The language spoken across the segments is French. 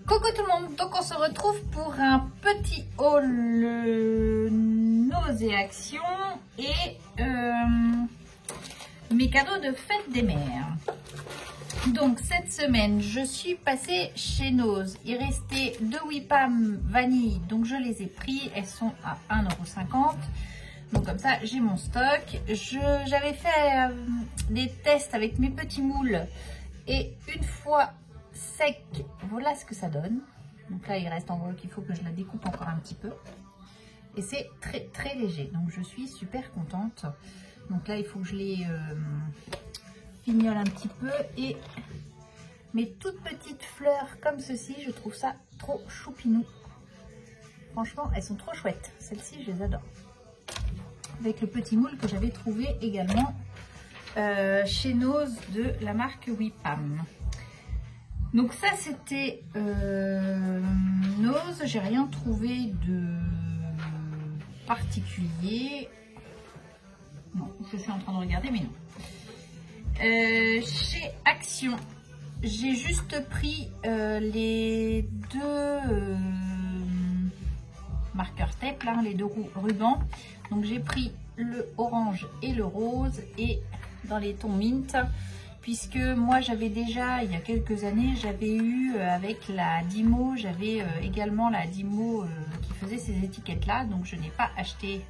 Coucou tout le monde, donc on se retrouve pour un petit haul Nose et Action et mes cadeaux de fête des mères. Donc cette semaine je suis passée chez Nose, il restait 2 Whippam vanille, donc je les ai pris, elles sont à 1,50 €. Donc comme ça j'ai mon stock. J'avais fait des tests avec mes petits moules et une fois sec, voilà ce que ça donne. Donc là il reste en gros qu'il faut que je la découpe encore un petit peu et c'est très léger, donc je suis super contente. Donc là il faut que je les fignole un petit peu et mes toutes petites fleurs comme ceci, je trouve ça trop choupinou. Franchement elles sont trop chouettes, celles-ci je les adore, avec le petit moule que j'avais trouvé également chez Nose de la marque Whippam. Donc ça c'était Nose, j'ai rien trouvé de particulier. Non, je suis en train de regarder mais non. Chez Action, j'ai juste pris les deux marqueurs tape, là, les deux rubans. Donc j'ai pris le orange et le rose et dans les tons mint. Puisque moi j'avais déjà il y a quelques années, j'avais eu avec la Dymo, j'avais également la Dymo qui faisait ces étiquettes là, donc je n'ai pas acheté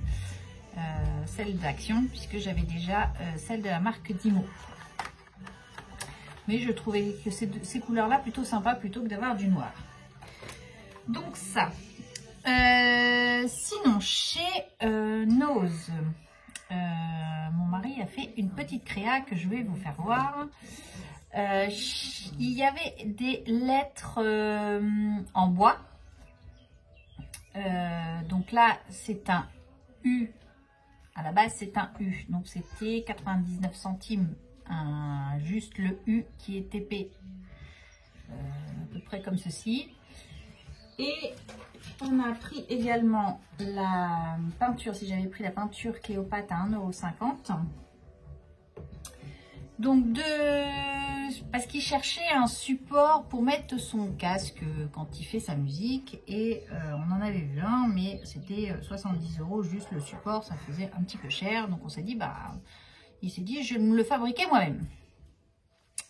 celle d'Action puisque j'avais déjà celle de la marque Dymo. Mais je trouvais que ces couleurs là plutôt sympa plutôt que d'avoir du noir. Donc ça. Sinon chez Nose, mon mari a fait une petite créa que je vais vous faire voir. Il y avait des lettres en bois. Donc là, c'est un U. À la base, c'est un U. Donc c'était 99 centimes, juste le U qui est épais, à peu près comme ceci. Et on a pris également la peinture, si j'avais pris la peinture Cléopâtre à 1,50 €. Donc parce qu'il cherchait un support pour mettre son casque quand il fait sa musique. Et on en avait vu un, mais c'était 70 € juste le support, ça faisait un petit peu cher. Donc on s'est dit, il s'est dit, je vais me le fabriquer moi-même.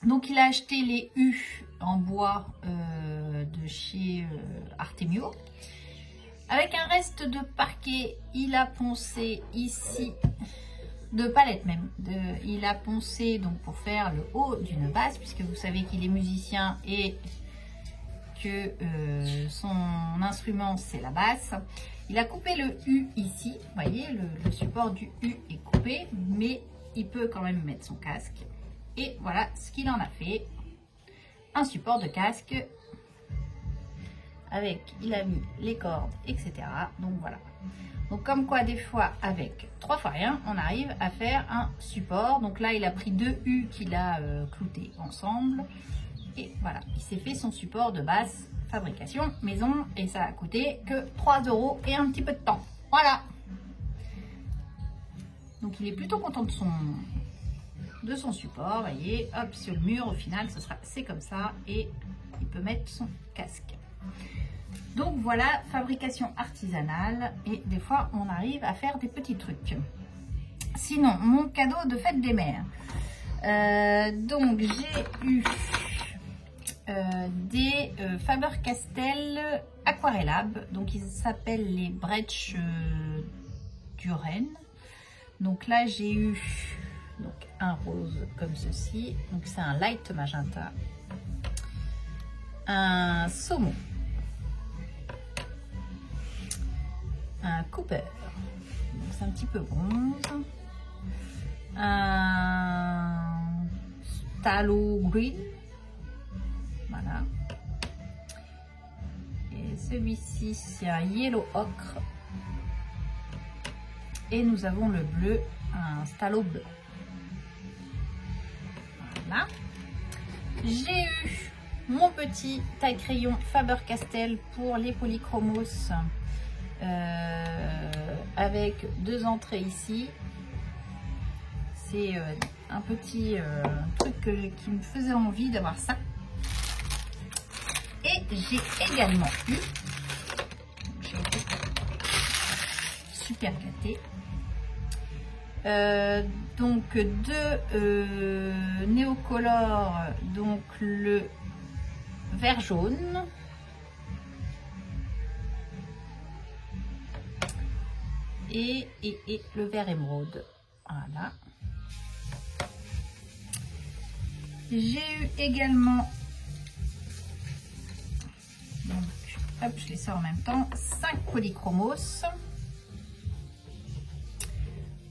Donc il a acheté les U en bois de chez Artemio. Avec un reste de parquet, il a poncé ici, de palette même, il a poncé donc pour faire le haut d'une basse, puisque vous savez qu'il est musicien et que son instrument c'est la basse. Il a coupé le U ici, vous voyez le support du U est coupé, mais il peut quand même mettre son casque. Et voilà ce qu'il en a fait, un support de casque avec, il a mis les cordes, etc. Donc voilà. Donc comme quoi des fois avec 3 fois rien, on arrive à faire un support. Donc là il a pris 2 U qu'il a cloutés ensemble. Et voilà, il s'est fait son support de basse fabrication maison. Et ça a coûté que 3 € et un petit peu de temps. Voilà. Donc il est plutôt content de son support, voyez, hop, sur le mur, au final, c'est comme ça, et il peut mettre son casque. Donc voilà, fabrication artisanale, et des fois, on arrive à faire des petits trucs. Sinon, mon cadeau de fête des mères. Donc, j'ai eu des Faber-Castell Aquarellab, donc ils s'appellent les Brecht Duren. Donc là, j'ai eu donc un rose comme ceci, donc c'est un light magenta, un saumon, un cooper, donc c'est un petit peu bronze, un Stalo green, voilà, et celui-ci c'est un yellow ocre, et nous avons le bleu, un Stalo bleu. Voilà. J'ai eu mon petit taille crayon Faber-Castell pour les polychromos avec 2 entrées ici. C'est un petit truc qui me faisait envie d'avoir ça. Et j'ai également eu, j'ai été super gâtée, donc deux néocolores, donc le vert jaune et le vert émeraude. Voilà. J'ai eu également, donc, hop, je les sors en même temps, 5 polychromos.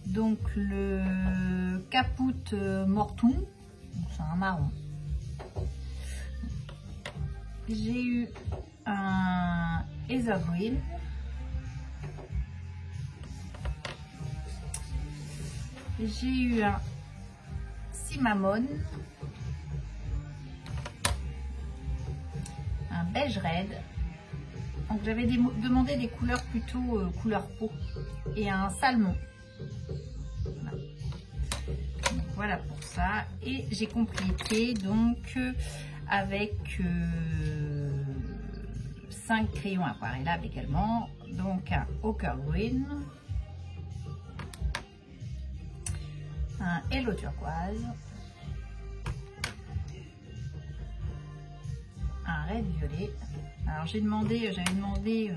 Donc le Caput Mortum, c'est un marron. J'ai eu un Ethergreen. J'ai eu un Cinnamon. Un beige red. Donc j'avais demandé des couleurs plutôt couleur peau. Et un salmon. Voilà. Donc, voilà pour ça. Et j'ai complété donc avec 5 crayons aquarellables également. Donc un Ochre Green, un Hello Turquoise, un Red Violet. Alors j'avais demandé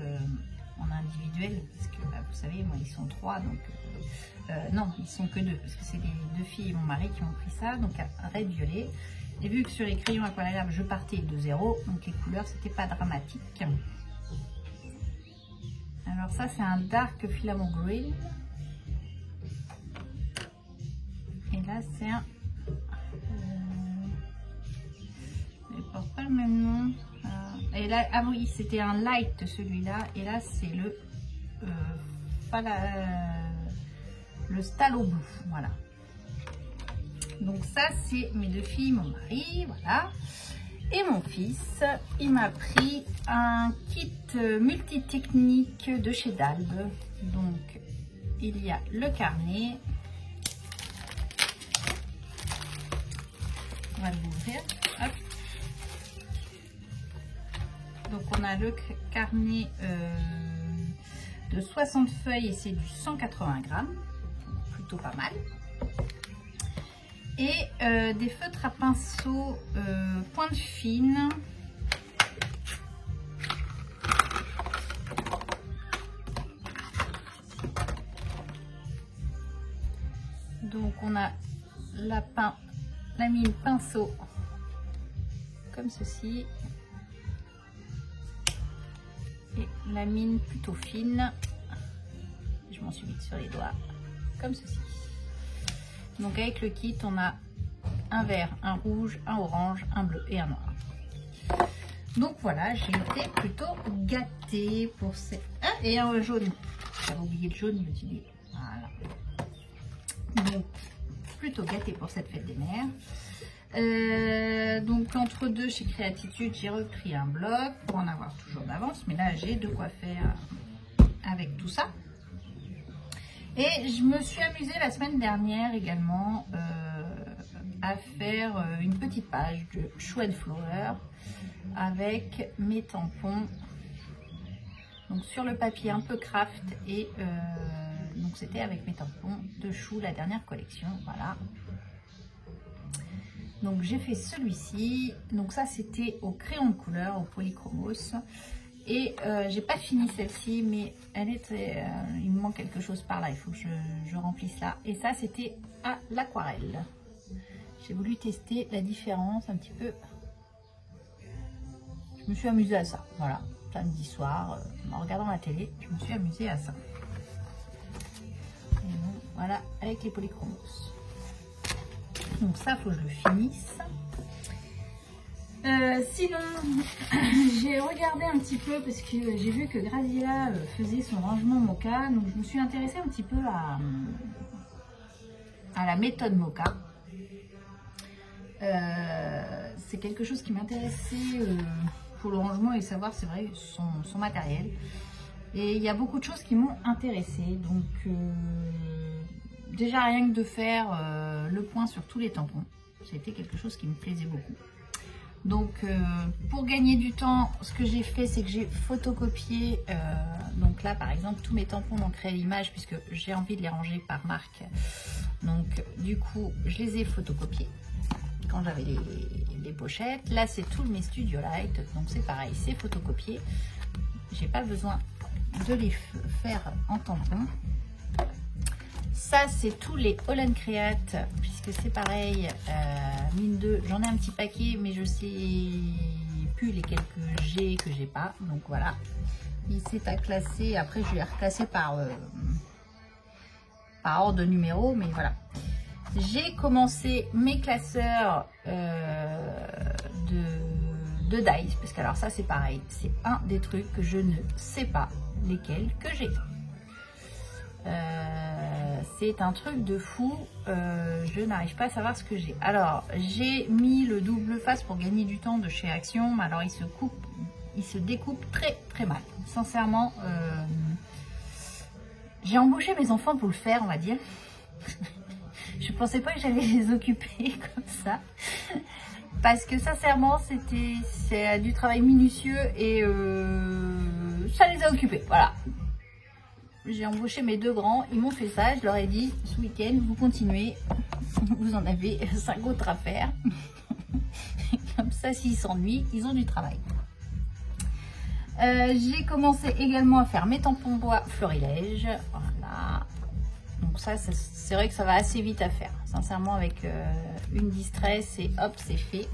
en individuel parce que bah, vous savez moi ils sont 3 donc non ils sont que 2 parce que c'est les 2 filles et mon mari qui ont pris ça, donc un Red Violet. Et vu que sur les crayons aquarellables je partais de 0, donc les couleurs c'était pas dramatique. Alors ça c'est un Dark Filament Green. Et là c'est un... il porte pas le même nom. Et là, ah oui, c'était un light celui-là. Et là c'est le... le Stalo Blue. Voilà. Donc ça c'est mes 2 filles, mon mari, voilà. Et mon fils, il m'a pris un kit multitechnique de chez Dalbe. Donc il y a le carnet. On va l'ouvrir. Hop. Donc on a le carnet de 60 feuilles et c'est du 180 grammes. Plutôt pas mal. Et des feutres à pinceau pointe fine. Donc on a la mine pinceau comme ceci. Et la mine plutôt fine. Je m'en suis vite sur les doigts. Comme ceci. Donc avec le kit, on a un vert, un rouge, un orange, un bleu et un noir. Donc voilà, j'ai été plutôt gâtée pour ces... Ah, et un jaune. J'avais oublié le jaune, je me suis dit. Voilà. Donc, plutôt gâtée pour cette fête des mères. Donc entre deux, chez Créatitude, j'ai repris un bloc pour en avoir toujours d'avance. Mais là, j'ai de quoi faire avec tout ça. Et je me suis amusée la semaine dernière également à faire une petite page de Show and Flower avec mes tampons. Donc sur le papier un peu craft et donc c'était avec mes tampons de Chou, la dernière collection. Voilà. Donc j'ai fait celui-ci. Donc ça c'était au crayon de couleur, au polychromos. Et j'ai pas fini celle-ci, mais elle était, il me manque quelque chose par là, il faut que je remplisse là. Et ça, c'était à l'aquarelle. J'ai voulu tester la différence un petit peu. Je me suis amusée à ça, voilà. Samedi soir, en regardant la télé, je me suis amusée à ça. Et donc, voilà, avec les polychromos. Donc ça, il faut que je le finisse. Sinon, j'ai regardé un petit peu parce que j'ai vu que Graziella faisait son rangement Mocha, donc je me suis intéressée un petit peu à la méthode Mocha. C'est quelque chose qui m'intéressait pour le rangement et savoir, c'est vrai, son matériel. Et il y a beaucoup de choses qui m'ont intéressée, donc déjà rien que de faire le point sur tous les tampons, c'était quelque chose qui me plaisait beaucoup. Donc pour gagner du temps, ce que j'ai fait, c'est que j'ai photocopié, donc là par exemple tous mes tampons ont créé l'image puisque j'ai envie de les ranger par marque. Donc du coup je les ai photocopiés quand j'avais les pochettes. Là c'est tout mes Studio Light, donc c'est pareil, c'est photocopié. J'ai pas besoin de les faire en tampon. Ça c'est tous les Holland Create, puisque c'est pareil, mine 2, j'en ai un petit paquet, mais je sais plus les quelques G que j'ai pas, donc voilà. Il s'est à classer, après je vais reclasser par ordre de numéro, mais voilà. J'ai commencé mes classeurs de dice, parce que alors ça c'est pareil, c'est un des trucs que je ne sais pas lesquels que j'ai. C'est un truc de fou, je n'arrive pas à savoir ce que j'ai. Alors j'ai mis le double face pour gagner du temps de chez Action, mais alors il se découpe très très mal. Sincèrement, j'ai embauché mes enfants pour le faire, on va dire. Je pensais pas que j'allais les occuper comme ça, parce que sincèrement c'est du travail minutieux et ça les a occupés, voilà. J'ai embauché mes deux grands, ils m'ont fait ça, je leur ai dit ce week-end vous continuez, vous en avez 5 autres à faire. Comme ça s'ils s'ennuient, ils ont du travail. J'ai commencé également à faire mes tampons bois florilège, voilà. Donc ça c'est vrai que ça va assez vite à faire, sincèrement avec une distress et hop c'est fait.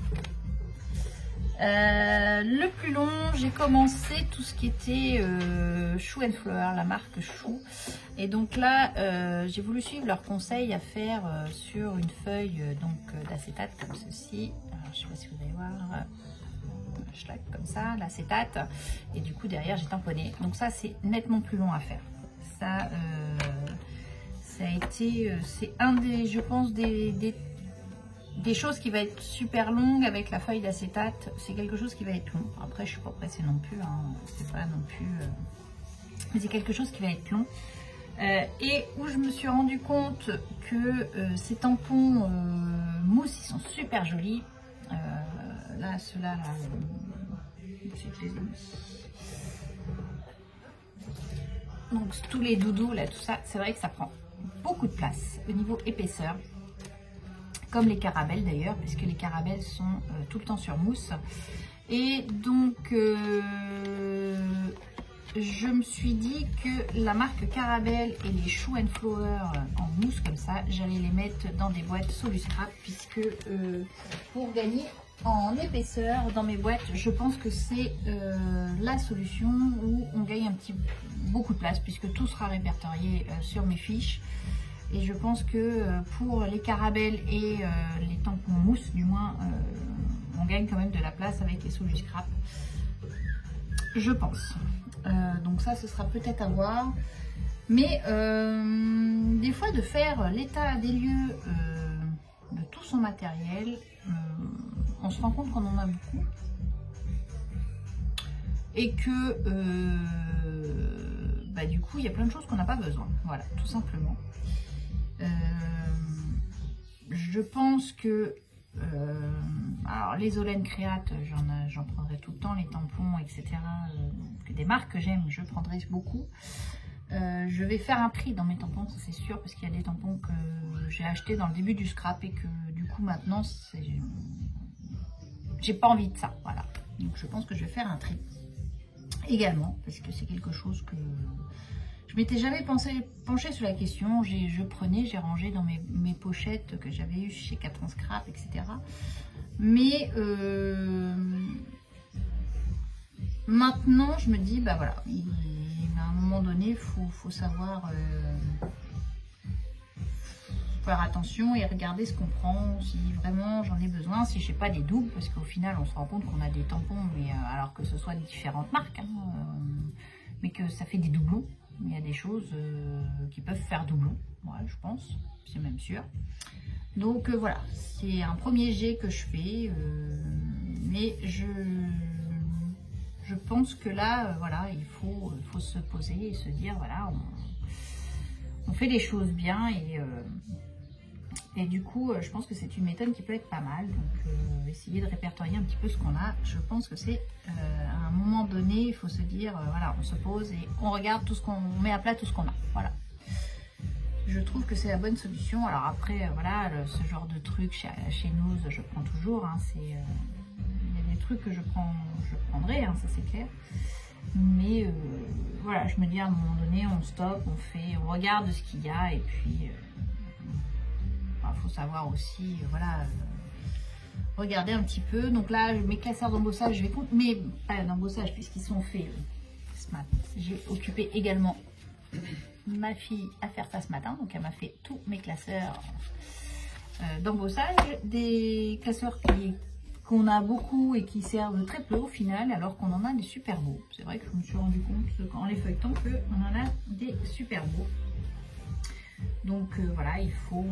Le plus long, j'ai commencé tout ce qui était Shoe & Flower, la marque Shoe. Et donc là, j'ai voulu suivre leurs conseils à faire sur une feuille d'acétate comme ceci. Alors, je ne sais pas si vous allez voir, schlag comme ça, l'acétate. Et du coup, derrière, j'ai tamponné. Donc ça, c'est nettement plus long à faire. Ça a été, c'est un des, je pense, des choses qui va être super longue avec la feuille d'acétate. C'est quelque chose qui va être long. Après, je suis pas pressée non plus, hein. C'est pas non plus, mais c'est quelque chose qui va être long. Et où je me suis rendu compte que ces tampons mousse, ils sont super jolis. Là, ceux-là, là, je les ai mis. Donc tous les doudous, là, tout ça, c'est vrai que ça prend beaucoup de place au niveau épaisseur. Comme les caramels d'ailleurs, parce que les caramels sont tout le temps sur mousse. Et donc, je me suis dit que la marque Caramel et les Shoe & Flower en mousse comme ça, j'allais les mettre dans des boîtes Soluscrap, puisque pour gagner en épaisseur dans mes boîtes, je pense que c'est la solution où on gagne beaucoup de place, puisque tout sera répertorié sur mes fiches. Et je pense que pour les caramels et les tampons mousse, du moins, on gagne quand même de la place avec les Soluscrap. Je pense. Donc ça, ce sera peut-être à voir. Mais des fois, de faire l'état des lieux de tout son matériel, on se rend compte qu'on en a beaucoup. Et que du coup, il y a plein de choses qu'on n'a pas besoin. Voilà, tout simplement. Je pense que alors les Holland Create, j'en prendrai tout le temps, les tampons, etc. Des marques que j'aime, je prendrai beaucoup. Je vais faire un tri dans mes tampons, c'est sûr, parce qu'il y a des tampons que j'ai achetés dans le début du scrap et que du coup maintenant j'ai pas envie de ça, voilà. Donc je pense que je vais faire un tri également, parce que c'est quelque chose que je m'étais jamais penchée sur la question. J'ai rangé dans mes pochettes que j'avais eues chez 4 ans Scrap, etc. Mais maintenant, je me dis, bah voilà, à un moment donné, faut savoir faire attention et regarder ce qu'on prend, si vraiment j'en ai besoin, si je sais pas des doubles, parce qu'au final, on se rend compte qu'on a des tampons, mais alors que ce soit de différentes marques, hein, mais que ça fait des doublons. Il y a des choses qui peuvent faire doublon, ouais, je pense, c'est même sûr. Donc voilà, c'est un premier jet que je fais, mais je pense que là, voilà, il faut se poser et se dire, voilà, on fait les choses bien Et du coup, je pense que c'est une méthode qui peut être pas mal. Donc, essayer de répertorier un petit peu ce qu'on a. Je pense que c'est à un moment donné, il faut se dire, voilà, on se pose et on regarde tout ce qu'on met à plat, tout ce qu'on a. Voilà. Je trouve que c'est la bonne solution. Alors après, voilà, ce genre de truc chez nous, je prends toujours. Hein, il y a des trucs que je prendrai, hein, ça c'est clair. Mais voilà, je me dis à un moment donné, on stoppe, on regarde ce qu'il y a et puis faut savoir aussi, voilà, regarder un petit peu. Donc là, mes classeurs d'embossage, je vais compter, mais pas d'embossage puisqu'ils sont faits ce matin. J'ai occupé également ma fille à faire ça ce matin, donc elle m'a fait tous mes classeurs d'embossage, des classeurs qu'on a beaucoup et qui servent très peu au final, alors qu'on en a des super beaux. C'est vrai que je me suis rendu compte en les feuilletant qu'on en a des super beaux. Donc voilà, il faut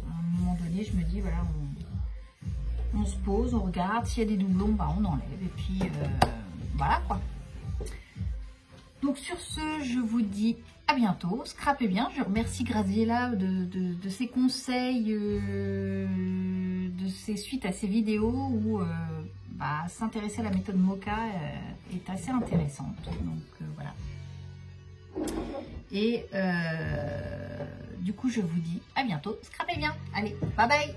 à un moment donné, je me dis voilà, on se pose, on regarde, s'il y a des doublons, bah, on enlève et puis voilà quoi. Donc sur ce, je vous dis à bientôt, scrapez bien. Je remercie Graziella de ses conseils, de ses suites à ses vidéos où s'intéresser à la méthode Moka est assez intéressante. Donc voilà. Et du coup, je vous dis à bientôt. Scrapez bien. Allez, bye bye.